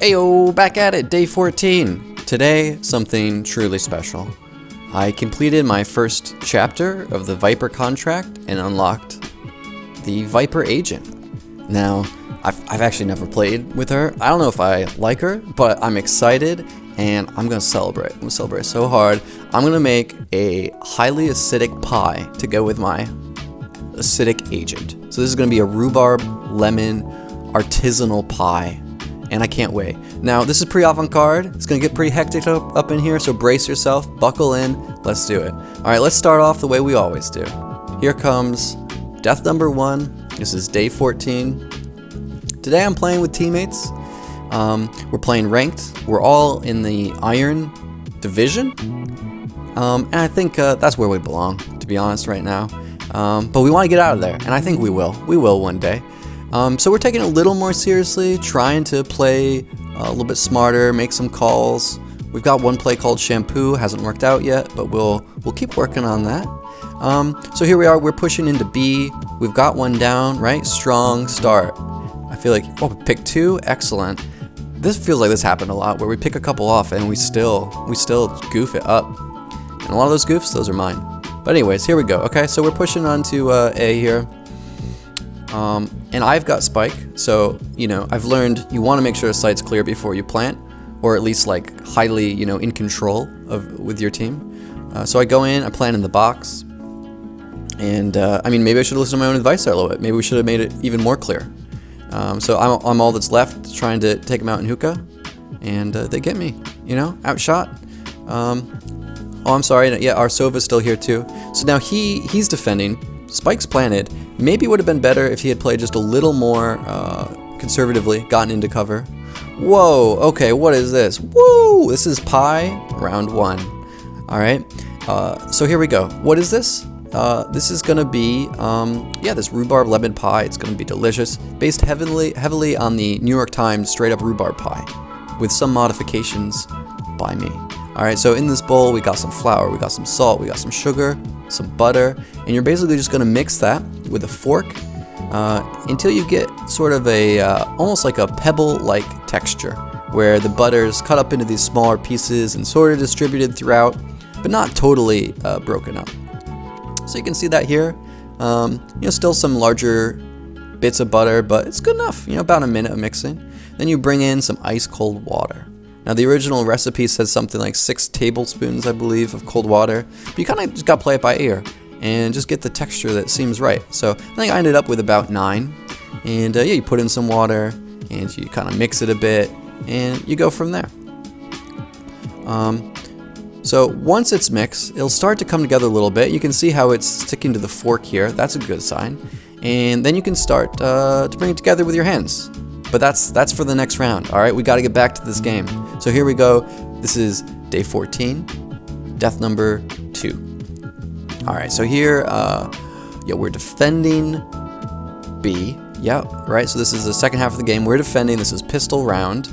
Ayo, back at it, day 14. Today, something truly special. I completed my first chapter of the Viper contract and unlocked the Viper agent. Now, I've actually never played with her. I don't know if I like her, but I'm excited and I'm gonna celebrate. I'm gonna celebrate so hard. I'm gonna make a highly acidic pie to go with my acidic agent. So this is gonna be a rhubarb lemon artisanal pie. And I can't wait. Now, this is pretty avant-garde. It's gonna get pretty hectic up in here, so brace yourself, buckle in, let's do it. All right, let's start off the way we always do. Here comes death number 1. This is day 14. Today I'm playing with teammates. We're playing ranked. We're all in the iron division. And I think that's where we belong, to be honest, right now. But we wanna get out of there, and I think we will. We will one day. So we're taking it a little more seriously, trying to play a little bit smarter, make some calls. We've got one play called Shampoo, hasn't worked out yet, but we'll keep working on that. So here we are, we're pushing into B. We've got one down, right? Strong start. I feel like, oh, pick 2, excellent. This feels like this happened a lot, where we pick a couple off and we still goof it up. And a lot of those goofs, those are mine. But anyways, here we go. Okay, so we're pushing on to A here. And I've got spike, so, I've learned you want to make sure the site's clear before you plant, or at least like highly, in control with your team. So I go in, I plant in the box, and maybe I should listen to my own advice there a little bit. Maybe we should have made it even more clear. So I'm all that's left, trying to take them out in hookah, and they get me, outshot. Oh, I'm sorry, yeah, our Sova's still here too. So now he's defending. Spike's planted. Maybe it would have been better if he had played just a little more conservatively, gotten into cover. Whoa, okay, what is this? Woo! This is pie, round 1. All right, so here we go. What is this? This is gonna be, this rhubarb lemon pie. It's gonna be delicious, based heavily on the New York Times straight up rhubarb pie, with some modifications by me. All right, so in this bowl, we got some flour, we got some salt, we got some sugar, some butter, and you're basically just gonna mix that with a fork until you get sort of a, almost like a pebble-like texture, where the butter's cut up into these smaller pieces and sort of distributed throughout, but not totally broken up. So you can see that here, still some larger bits of butter, but it's good enough, about a minute of mixing. Then you bring in some ice cold water. Now the original recipe says something like 6 tablespoons, I believe, of cold water, but you kind of just gotta play it by ear and just get the texture that seems right. So I think I ended up with about 9, and you put in some water and you kind of mix it a bit and you go from there. So once it's mixed, it'll start to come together a little bit. You can see how it's sticking to the fork here. That's a good sign. And then you can start to bring it together with your hands. But that's for the next round. All right, we got to get back to this game. So here we go. This is day 14, death number 2. All right, so here, we're defending B. Yeah, right. So this is the second half of the game. We're defending. This is pistol round.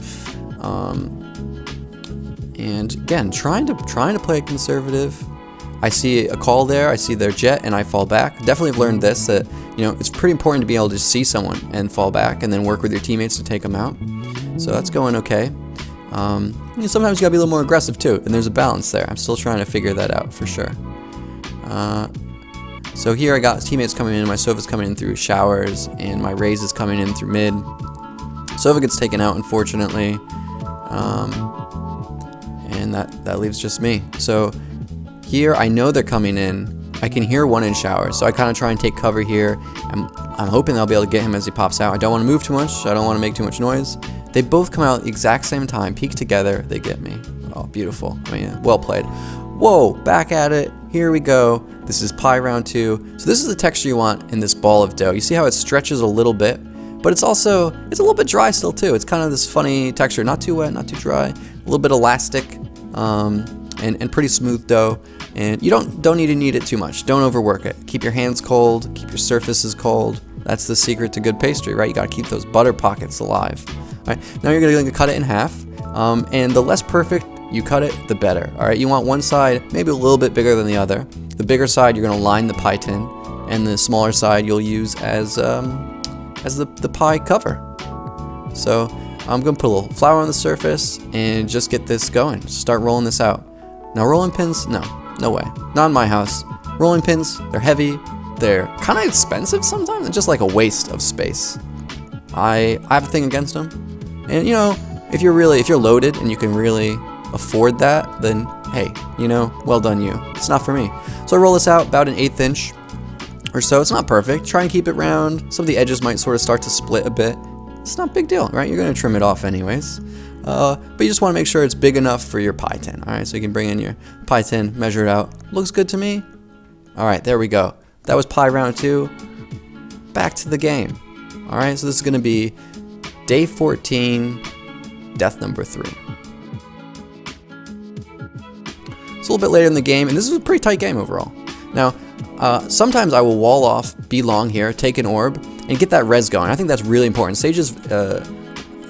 And again, trying to play it conservative. I see a call there, I see their jet, and I fall back. Definitely have learned this, that it's pretty important to be able to just see someone and fall back and then work with your teammates to take them out. So that's going okay. Sometimes you gotta be a little more aggressive too, and there's a balance there. I'm still trying to figure that out for sure. So here I got teammates coming in, my Sova's coming in through showers, and my Raze is coming in through mid. Sova gets taken out, unfortunately. And that leaves just me. So here I know they're coming in. I can hear one in shower, so I kind of try and take cover here. I'm hoping I'll be able to get him as he pops out. I don't want to move too much. I don't want to make too much noise. They both come out at the exact same time, peek together, they get me. Oh, beautiful. Well played. Whoa, back at it. Here we go. This is pie round 2. So this is the texture you want in this ball of dough. You see how it stretches a little bit, but it's a little bit dry still too. It's kind of this funny texture, not too wet, not too dry, a little bit elastic, and pretty smooth dough. And you don't need to knead it too much. Don't overwork it. Keep your hands cold, keep your surfaces cold. That's the secret to good pastry, right? You gotta keep those butter pockets alive. All right, now you're gonna cut it in half, and the less perfect you cut it, the better. All right, you want one side maybe a little bit bigger than the other. The bigger side you're gonna line the pie tin, and the smaller side you'll use as the pie cover. So I'm gonna put a little flour on the surface and just get this going. Start rolling this out. Now rolling pins, no way. Not in my house. Rolling pins, they're heavy, they're kind of expensive sometimes, and just like a waste of space. I have a thing against them. And you know, if you're loaded and you can really afford that, then hey, you know, well done you. It's not for me. So I roll this out about an 1/8 inch or so. It's not perfect. Try and keep it round. Some of the edges might sort of start to split a bit. It's not a big deal, right? You're gonna trim it off anyways. But you just wanna make sure it's big enough for your pie tin. All right, so you can bring in your pie tin, measure it out. Looks good to me. All right, there we go. That was pie round 2. Back to the game. All right, so this is gonna be day 14, death number 3. It's a little bit later in the game, and this is a pretty tight game overall. Now, sometimes I will wall off, be long here, take an orb, and get that res going. I think that's really important. Sage's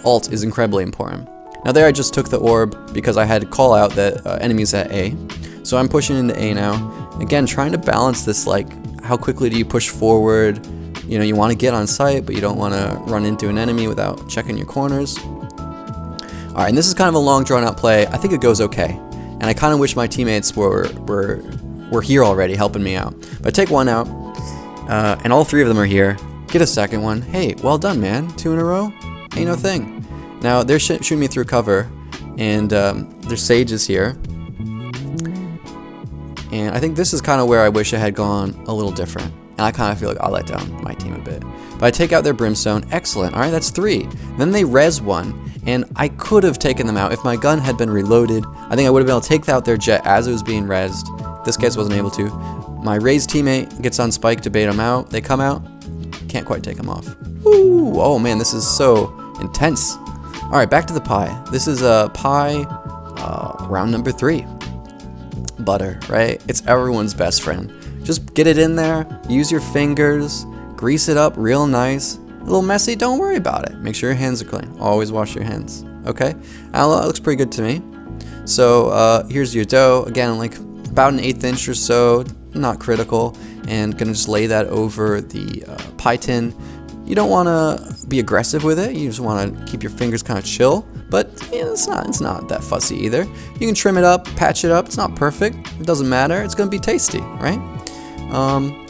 ult is incredibly important. Now there I just took the orb because I had to call out that enemies at A. So I'm pushing into A now. Again, trying to balance this, like, how quickly do you push forward? You know, you want to get on site, but you don't want to run into an enemy without checking your corners. Alright, and this is kind of a long drawn out play. I think it goes okay. And I kind of wish my teammates were here already helping me out. But I take one out, and all 3 of them are here. Get a second one. Hey, well done, man. 2 in a row? Ain't no thing. Now, they're shooting me through cover, and their Sage is here. And I think this is kind of where I wish I had gone a little different. And I kind of feel like I let down my team a bit. But I take out their Brimstone. Excellent. All right, that's 3. Then they res 1. And I could have taken them out if my gun had been reloaded. I think I would have been able to take out their jet as it was being rezzed. This case wasn't able to. My raised teammate gets on Spike to bait them out. They come out. Can't quite take them off. Ooh, oh man, this is so intense. All right, back to the pie. This is a pie round number 3. Butter, right? It's everyone's best friend. Just get it in there, use your fingers, grease it up real nice. A little messy, don't worry about it. Make sure your hands are clean. Always wash your hands, okay? That looks pretty good to me. So here's your dough. Again, like about an 1/8 inch or so, not critical. And gonna just lay that over the pie tin. You don't wanna be aggressive with it. You just wanna keep your fingers kind of chill. But you know, it's not that fussy either. You can trim it up, patch it up. It's not perfect. It doesn't matter. It's gonna be tasty, right?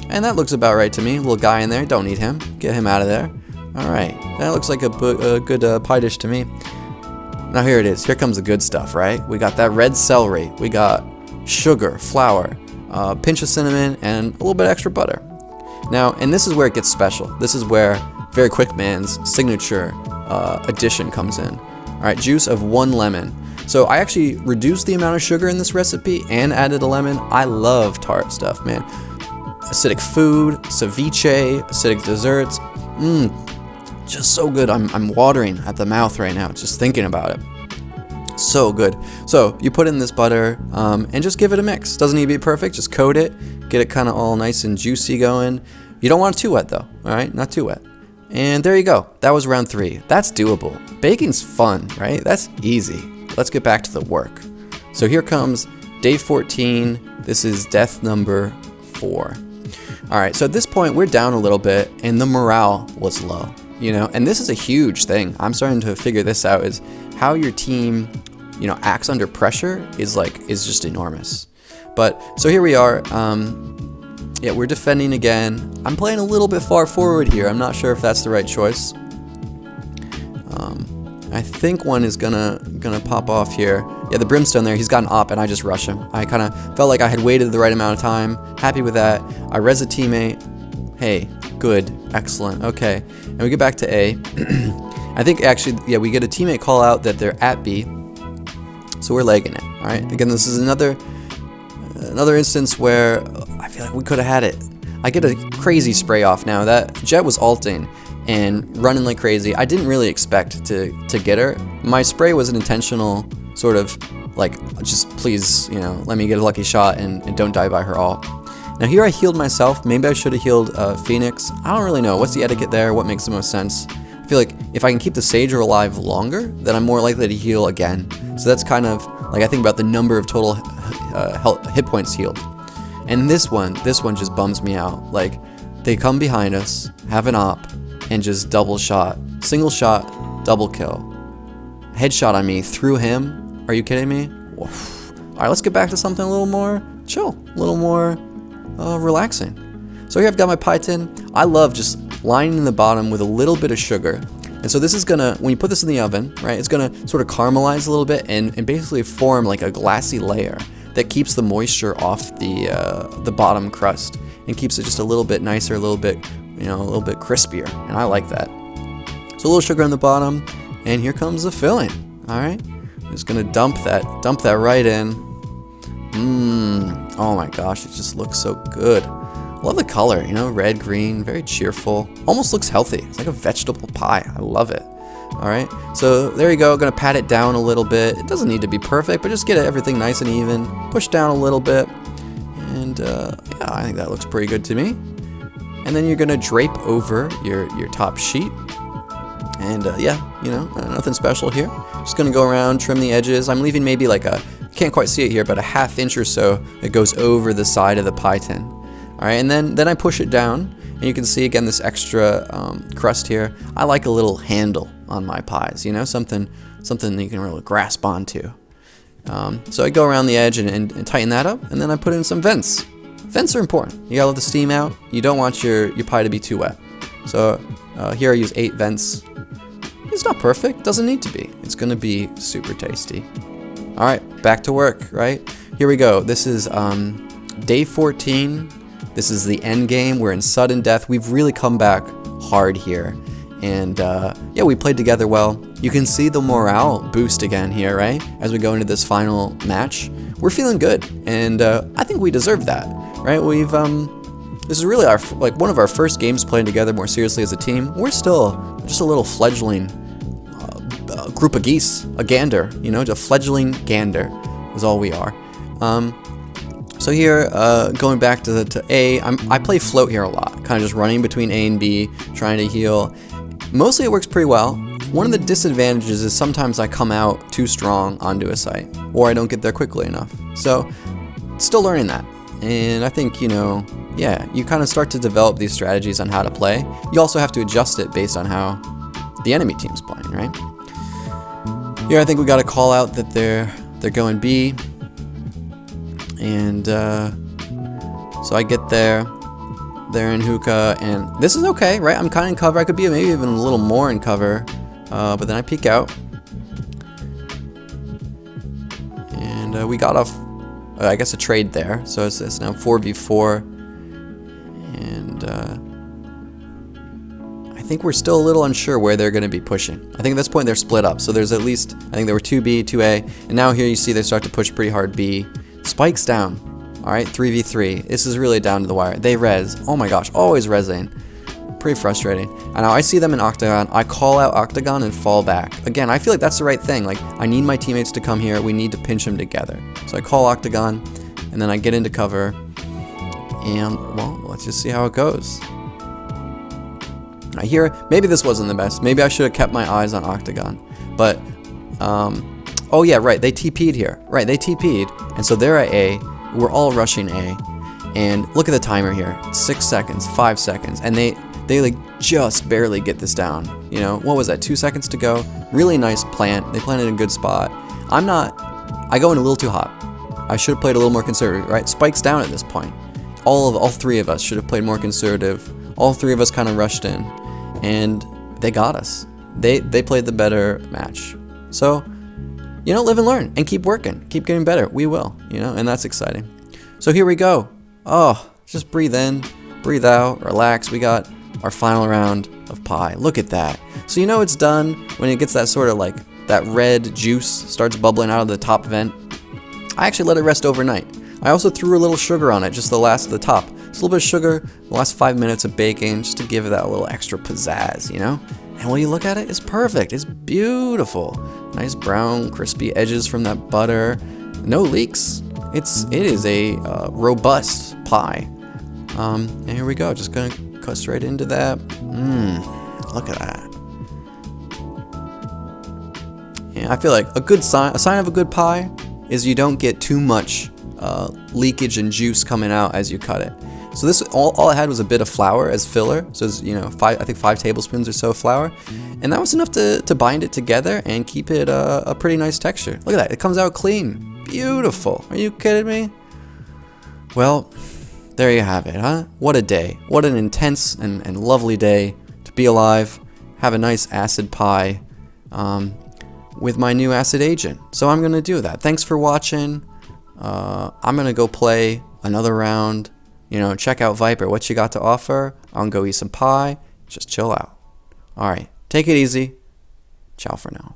And that looks about right to me. Little guy in there. Don't need him. Get him out of there. All right. That looks like a good pie dish to me. Now here it is. Here comes the good stuff, right? We got that red celery. We got sugar, flour, a pinch of cinnamon, and a little bit extra butter. Now, and this is where it gets special. This is where Very Quick Man's signature addition comes in. All right, juice of 1 lemon. So I actually reduced the amount of sugar in this recipe and added a lemon. I love tart stuff, man. Acidic food, ceviche, acidic desserts. Just so good. I'm watering at the mouth right now just thinking about it. So good. So you put in this butter and just give it a mix. Doesn't need to be perfect. Just coat it. Get it kind of all nice and juicy going. You don't want it too wet though. All right, not too wet. And there you go. That was round 3. That's doable. Baking's fun, right? That's easy. Let's get back to the work. So here comes day 14. This is death number 4. All right, so at this point we're down a little bit and the morale was low, you know, and this is a huge thing. I'm starting to figure this out, is how your team, you know, acts under pressure is just enormous. But so here we are. Yeah, we're defending again. I'm playing a little bit far forward here. I'm not sure if that's the right choice. I think one is gonna pop off here. Yeah, the Brimstone there, he's got an op and I just rush him. I kind of felt like I had waited the right amount of time. Happy with that. I res a teammate. Hey, good, excellent, okay. And we get back to A. I think actually, yeah, we get a teammate call out that they're at B. So we're legging it, all right? Again, this is another instance where I feel like we could have had it. I get a crazy spray off now. That Jet was ulting and running like crazy. I didn't really expect to get her. My spray was an intentional sort of like, just please, you know, let me get a lucky shot and don't die by her ult. Now here I healed myself. Maybe I should have healed Phoenix. I don't really know. What's the etiquette there? What makes the most sense? I feel like if I can keep the Sager alive longer, then I'm more likely to heal again. So that's kind of like, I think about the number of total hit points healed. And this one just bums me out. Like, they come behind us, have an op, and just double shot, single shot, double kill. headshot on me through him. Are you kidding me? Oof. All right, let's get back to something a little more chill, a little more relaxing. So here I've got my pie tin. I love just lining the bottom with a little bit of sugar. And so this is gonna, when you put this in the oven, right, it's gonna sort of caramelize a little bit and basically form like a glassy layer that keeps the moisture off the bottom crust and keeps it just a little bit nicer, a little bit, you know, a little bit crispier. And I like that. So a little sugar on the bottom, and here comes the filling. All right, I'm just gonna dump that right in. Oh my gosh, it just looks so good. Love the color, you know, red, green, very cheerful. Almost looks healthy. It's like a vegetable pie. I love it. All right, so there you go. Gonna pat it down a little bit. It doesn't need to be perfect, but just get everything nice and even. Push down a little bit, and yeah, I think that looks pretty good to me. And then you're gonna drape over your top sheet. And yeah, you know, nothing special here. Just gonna go around, trim the edges. I'm leaving maybe like can't quite see it here, but a ½ inch or so that goes over the side of the pie tin. All right, and then I push it down, and you can see again this extra crust here. I like a little handle on my pies, you know, something that you can really grasp onto. So I go around the edge and tighten that up, and then I put in some vents. Vents are important. You gotta let the steam out. You don't want your pie to be too wet. So here I use 8 vents. It's not perfect, doesn't need to be. It's gonna be super tasty. All right, back to work, right? Here we go. This is day 14. This is the end game. We're in sudden death. We've really come back hard here. And yeah, we played together well. You can see the morale boost again here, right? As we go into this final match. We're feeling good, and I think we deserve that, right? We've this is really one of our first games playing together more seriously as a team. We're still just a little fledgling group of geese, a gander, you know, a fledgling gander is all we are. So here, going back to A, I play float here a lot, kind of just running between A and B, trying to heal. Mostly it works pretty well. One of the disadvantages is sometimes I come out too strong onto a site, or I don't get there quickly enough. So, still learning that. And I think, you know, yeah, you kind of start to develop these strategies on how to play. You also have to adjust it based on how the enemy team's playing, right? Here I think we got to call out that they're going B. And so I get there, they're in hookah, and this is okay, right? I'm kind of in cover. I could be maybe even a little more in cover, but then I peek out. And we got off, I guess, a trade there. So it's now 4v4. And I think we're still a little unsure where they're going to be pushing. I think at this point they're split up. So there's at least, I think there were 2B, 2A, and now here you see they start to push pretty hard B. Spikes down. Alright, 3v3. This is really down to the wire. They res. Oh my gosh, always resing. Pretty frustrating. And now I see them in Octagon. I call out Octagon and fall back. Again, I feel like that's the right thing. Like, I need my teammates to come here. We need to pinch them together. So I call Octagon, and then I get into cover. And, well, let's just see how it goes. I hear, maybe this wasn't the best. Maybe I should have kept my eyes on Octagon. But, oh yeah, right, they TP'd here. Right, they TP'd, and so they're at A. We're all rushing A. And look at the timer here. 6 seconds, 5 seconds, and they like just barely get this down. You know, what was that, 2 seconds to go? Really nice plant. They planted in a good spot. I go in a little too hot. I should have played a little more conservative, right? Spikes down at this point. All 3 of us should have played more conservative. All 3 of us kind of rushed in, and they got us. They played the better match. So, you know, live and learn and keep working, keep getting better. We will, you know, and that's exciting. So here we go. Oh, just breathe in, breathe out, relax. We got our final round of pie. Look at that. So you know it's done when it gets that sort of like that red juice starts bubbling out of the top vent. I actually let it rest overnight. I also threw a little sugar on it, just the top. Just a little bit of sugar, the last 5 minutes of baking, just to give it that little extra pizzazz, you know? And when you look at it, it's perfect. It's beautiful. Nice brown, crispy edges from that butter. No leaks. It is a robust pie. And here we go. Just gonna cut straight into that. Look at that. Yeah, I feel like a sign of a good pie is you don't get too much leakage and juice coming out as you cut it. So this all I had was a bit of flour as filler. So it's, you know, I think 5 tablespoons or so of flour, And that was enough to bind it together and keep it a pretty nice texture. Look at that, it comes out clean. Beautiful, are you kidding me? Well, there you have it, huh? What a day. What an intense and lovely day to be alive, have a nice acid pie with my new acid agent. So I'm going to do that. Thanks for watching. I'm going to go play another round. You know, check out Viper, what you got to offer. I'm going to go eat some pie. Just chill out. All right, take it easy. Ciao for now.